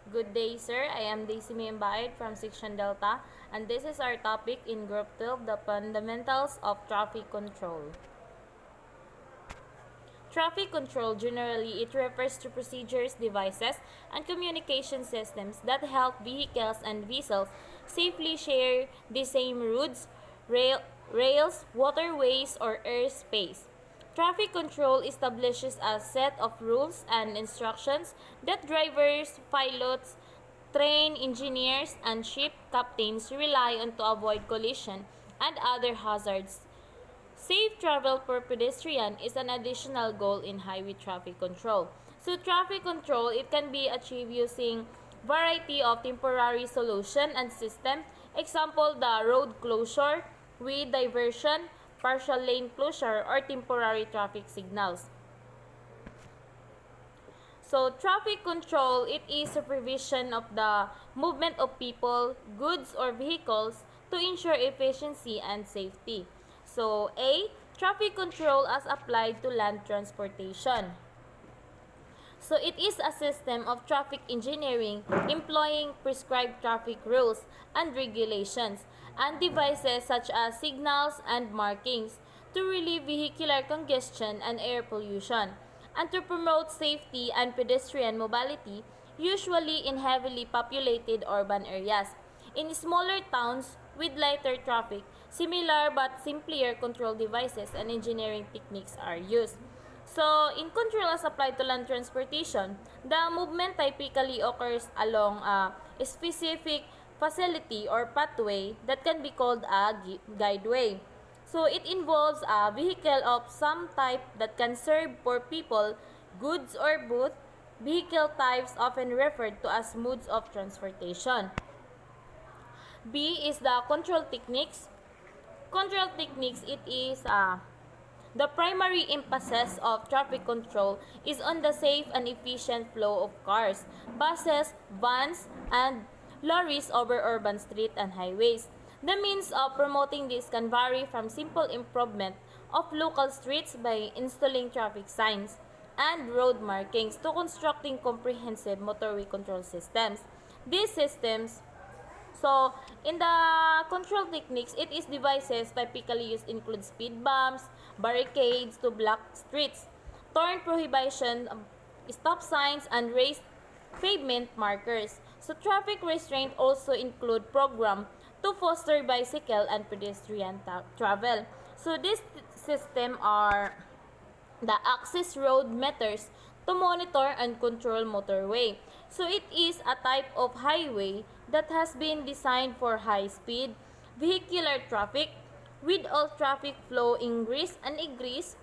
Good day, sir. I am Daisy Mimbaid from Section Delta, and this is our topic in Group 12, the fundamentals of traffic control. Traffic control, generally, it refers to procedures, devices, and communication systems that help vehicles and vessels safely share the same routes, rails, waterways, or airspace. Traffic control establishes a set of rules and instructions that drivers, pilots, train engineers, and ship captains rely on to avoid collision and other hazards. Safe travel for pedestrian is an additional goal in highway traffic control. So traffic control, it can be achieved using variety of temporary solution and system. Example, the road closure with diversion, partial lane closure, or temporary traffic signals. So traffic control, it is supervision of the movement of people, goods, or vehicles to ensure efficiency and safety. So A, traffic control as applied to land transportation. So it is a system of traffic engineering employing prescribed traffic rules and regulations and devices such as signals and markings to relieve vehicular congestion and air pollution and to promote safety and pedestrian mobility, usually in heavily populated urban areas. In smaller towns with lighter traffic, similar but simpler control devices and engineering techniques are used. So, in control as applied to land transportation, the movement typically occurs along a specific facility or pathway that can be called a guideway. So, it involves a vehicle of some type that can serve for people, goods, or both. Vehicle types often referred to as modes of transportation. B is the control techniques. Control techniques, it is the primary emphasis of traffic control is on the safe and efficient flow of cars, buses, vans, and lorries over urban streets and highways. The means of promoting this can vary from simple improvement of local streets by installing traffic signs and road markings to constructing comprehensive motorway control systems. These systems in the control techniques, it is devices typically used include speed bumps, barricades to block streets, turn prohibition, stop signs, and raised pavement markers. So traffic restraint also include program to foster bicycle and pedestrian travel. So this system are the access road meters to monitor and control motorway. So it is a type of highway that has been designed for high speed vehicular traffic with all traffic flow ingress and egress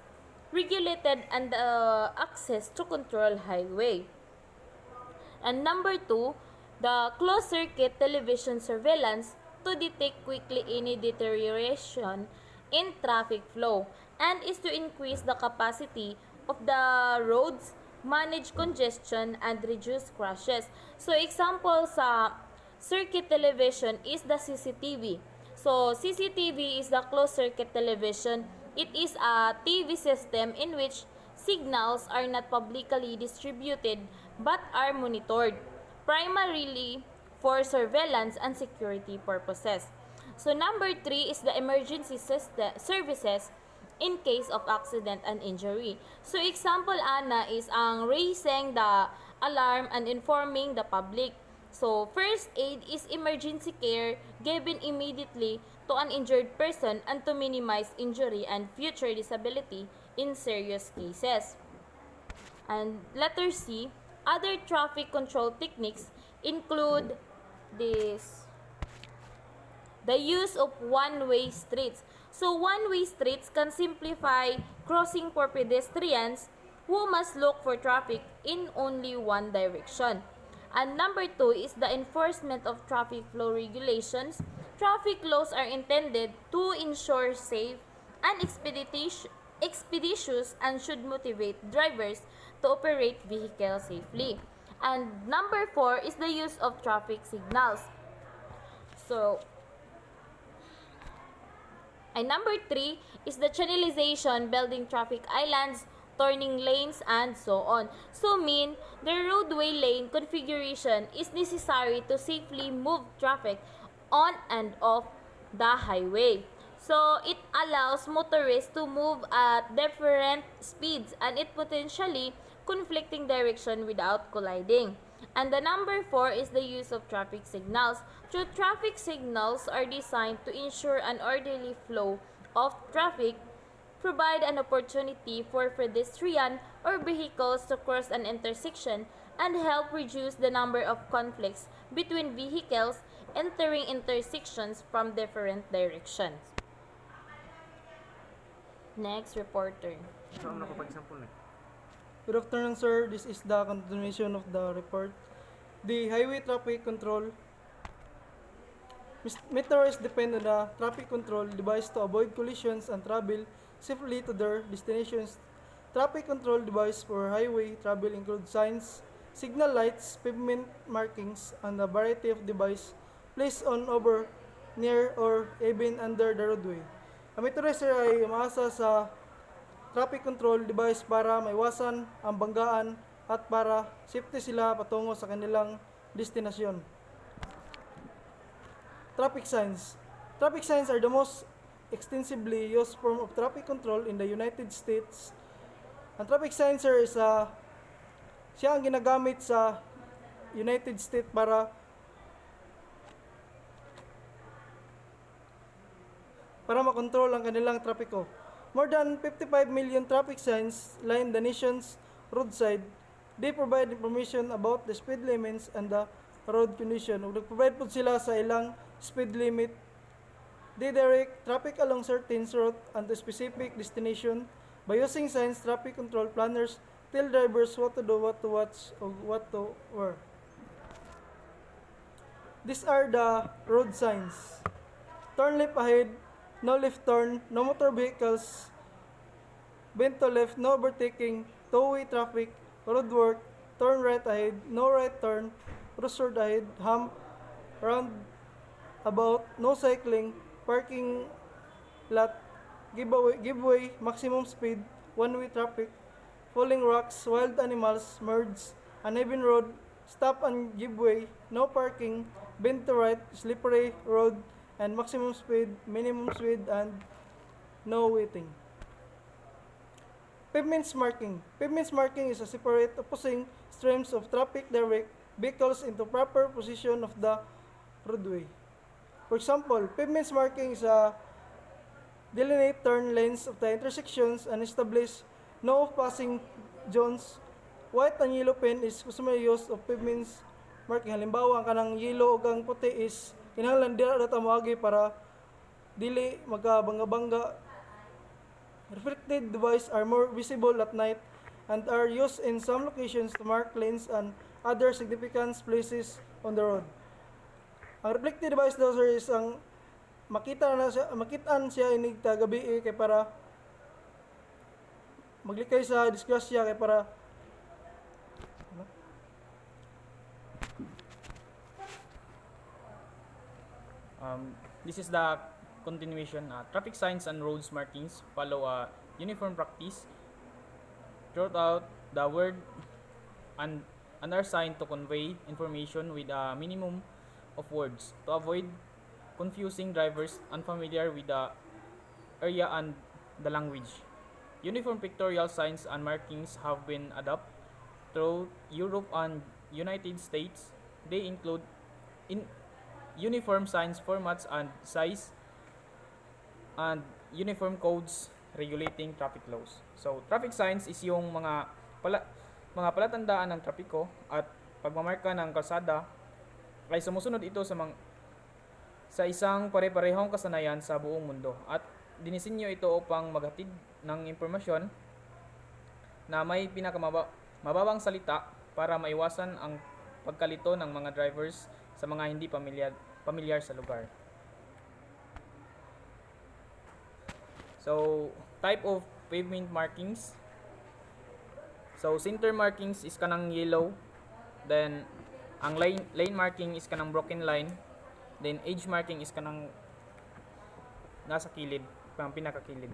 regulated and access to control highway. And number 2, the closed circuit television surveillance to detect quickly any deterioration in traffic flow and is to increase the capacity of the roads, manage congestion, and reduce crashes. So example sa circuit television is the CCTV. So CCTV is the closed circuit television. It is a TV system in which signals are not publicly distributed but are monitored, primarily for surveillance and security purposes. So number 3 is the emergency services in case of accident and injury. So example ana is ang raising the alarm and informing the public. So first aid is emergency care given immediately to an injured person and to minimize injury and future disability in serious cases. And letter C, other traffic control techniques include this the use of one-way streets. So one-way streets can simplify crossing for pedestrians who must look for traffic in only one direction. And number 2 is the enforcement of traffic flow regulations. Traffic laws are intended to ensure safe and expeditious and should motivate drivers to operate vehicles safely. And number 4 is the use of traffic signals. And number 3 is the channelization, building traffic islands turning lanes, and so on. So mean, the roadway lane configuration is necessary to safely move traffic on and off the highway. So it allows motorists to move at different speeds and it potentially conflicting direction without colliding. And the number 4 is the use of traffic signals. So traffic signals are designed to ensure an orderly flow of traffic, provide an opportunity for pedestrian or vehicles to cross an intersection, and help reduce the number of conflicts between vehicles entering intersections from different directions. Next, reporter. So, ano ko pag-example eh? Good afternoon, sir. This is the continuation of the report. The highway traffic control motorists depend on the traffic control device to avoid collisions and travel safely to their destinations. Traffic control device for highway travel include signs, signal lights, pavement markings, and a variety of device placed on over, near, or even under the roadway. Ang motorist ay umaasa sa traffic control device para maiwasan ang banggaan at para safety sila patungo sa kanilang destinasyon. Traffic signs. Traffic signs are the most extensively used form of traffic control in the United States. Ang traffic signs is siya ang ginagamit sa United States para makontrol ang kanilang trapiko. More than 55 million traffic signs line the nation's roadside. They provide information about the speed limits and the road condition. Ug nagprovide po sila sa ilang speed limit. They direct traffic along certain route and to specific destination. By using signs, traffic control planners tell drivers what to do, what to watch, or what to wear. These are the road signs. Turn left ahead, no left turn, no motor vehicles, bend to left, no overtaking, two-way traffic, road work, turn right ahead, no right turn, crossroad ahead, hump, round about, no cycling, parking lot, give way, maximum speed, one-way traffic, falling rocks, wild animals, merge, uneven road, stop and give way, no parking, bend to right, slippery road, and maximum speed, minimum speed, and no waiting. Pavements marking. Pavements marking is a separate opposing streams of traffic direct vehicles into proper position of the roadway. For example, pavements marking is a delineate turn lanes of the intersections and establish no passing zones. White and yellow pen is customary use of pavements marking. Halimbawa, ang kanang yellow o ang puti is kinahanglan dira data moagi para dili magkabangga-bangga. Reflected devices are more visible at night and are used in some locations to mark lanes and other significant places on the road. Ang reflected device daw sir is ang makitaan siya inig gabi kay para maglikay sa disgrasya kay para This is the continuation. Traffic signs and roads markings follow a uniform practice throughout the world and are signed to convey information with a minimum of words to avoid confusing drivers unfamiliar with the area and the language. Uniform pictorial signs and markings have been adopted through Europe and United States. They include in uniform signs formats and size and uniform codes regulating traffic laws. So, traffic signs is yung mga palatandaan ng trapiko at pagmamarka ng kalsada ay sumusunod ito sa isang pare-parehong kasanayan sa buong mundo at dinisenyo ito upang maghatid ng impormasyon na may pinakamababang salita para maiwasan ang pagkalito ng mga drivers sa mga hindi pamilyar sa lugar. So, type of pavement markings. So, center markings is kanang yellow. Then, ang lane marking is kanang broken line. Then, edge marking is kanang nasa kilid, pang pinakakilid.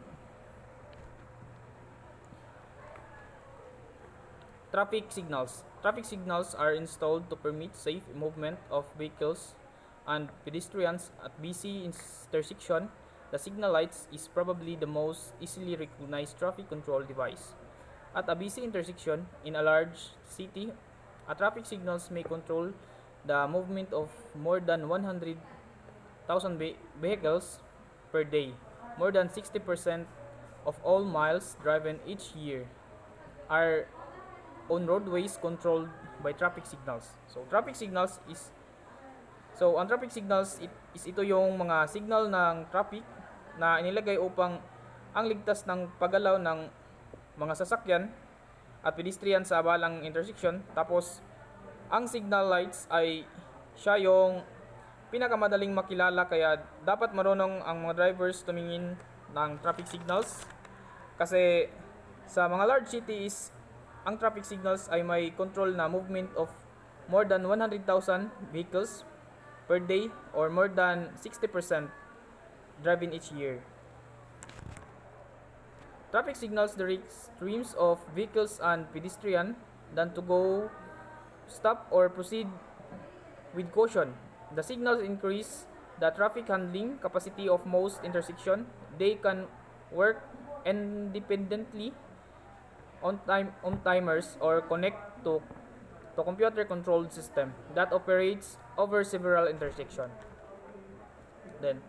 Traffic signals. Traffic signals are installed to permit safe movement of vehicles and pedestrians at busy intersection. The signal lights is probably the most easily recognized traffic control device. At a busy intersection in a large city, a traffic signals may control the movement of more than 100,000 vehicles per day. More than 60% of all miles driven each year are on roadways controlled by traffic signals. Ang traffic signals is ito yung mga signal ng traffic na inilagay upang ang ligtas ng paggalaw ng mga sasakyan at pedestrian sa abalang intersection. Tapos ang signal lights ay siya yung pinakamadaling makilala, kaya dapat marunong ang mga drivers tumingin ng traffic signals kasi sa mga large cities ang traffic signals ay may control na movement of more than 100,000 vehicles per day or more than 60% driven each year. Traffic signals direct streams of vehicles and pedestrian than to go, stop, or proceed with caution. The signals increase the traffic handling capacity of most intersections. They can work independently on timers or connect to computer controlled system that operates over several intersections. Then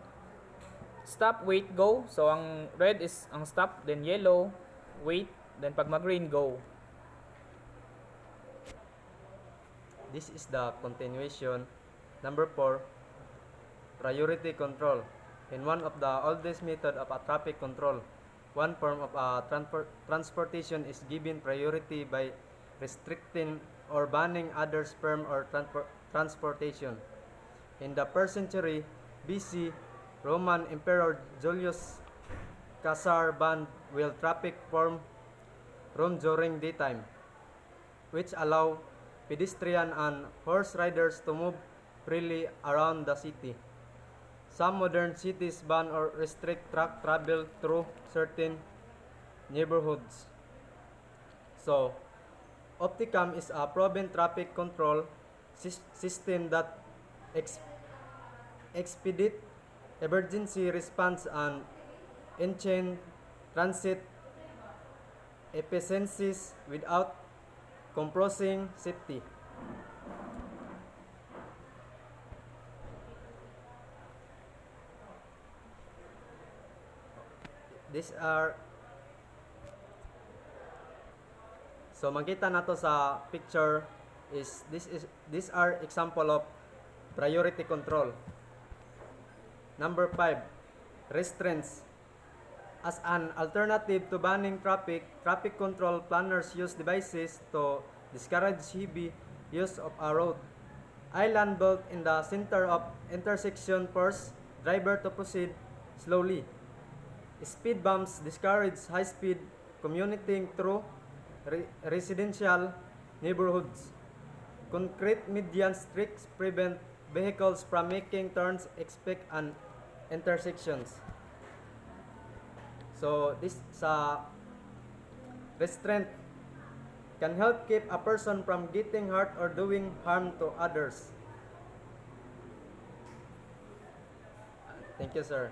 stop, wait, go. So ang red is ang stop, then yellow wait, then pag mag-green go. This is the continuation. Number 4, priority control. In one of the oldest method of a traffic control, one form of transportation is given priority by restricting or banning others form or transportation. In the 1st century BC, Roman Emperor Julius Caesar banned wheel traffic from Rome during daytime, which allow pedestrian and horse riders to move freely around the city. Some modern cities ban or restrict truck travel through certain neighborhoods. So, Opticam is a proven traffic control system that expedite emergency response and enhance transit efficiencies without compromising safety. So makita nato sa picture is these are example of priority control. Number 5, restraints. As an alternative to banning traffic control planners use devices to discourage heavy use of a road. Island built in the center of intersection force driver to proceed slowly. Speed bumps discourage high-speed commuting through residential neighborhoods. Concrete median streets prevent vehicles from making turns expect and intersections. So this restraint can help keep a person from getting hurt or doing harm to others. Thank you, sir.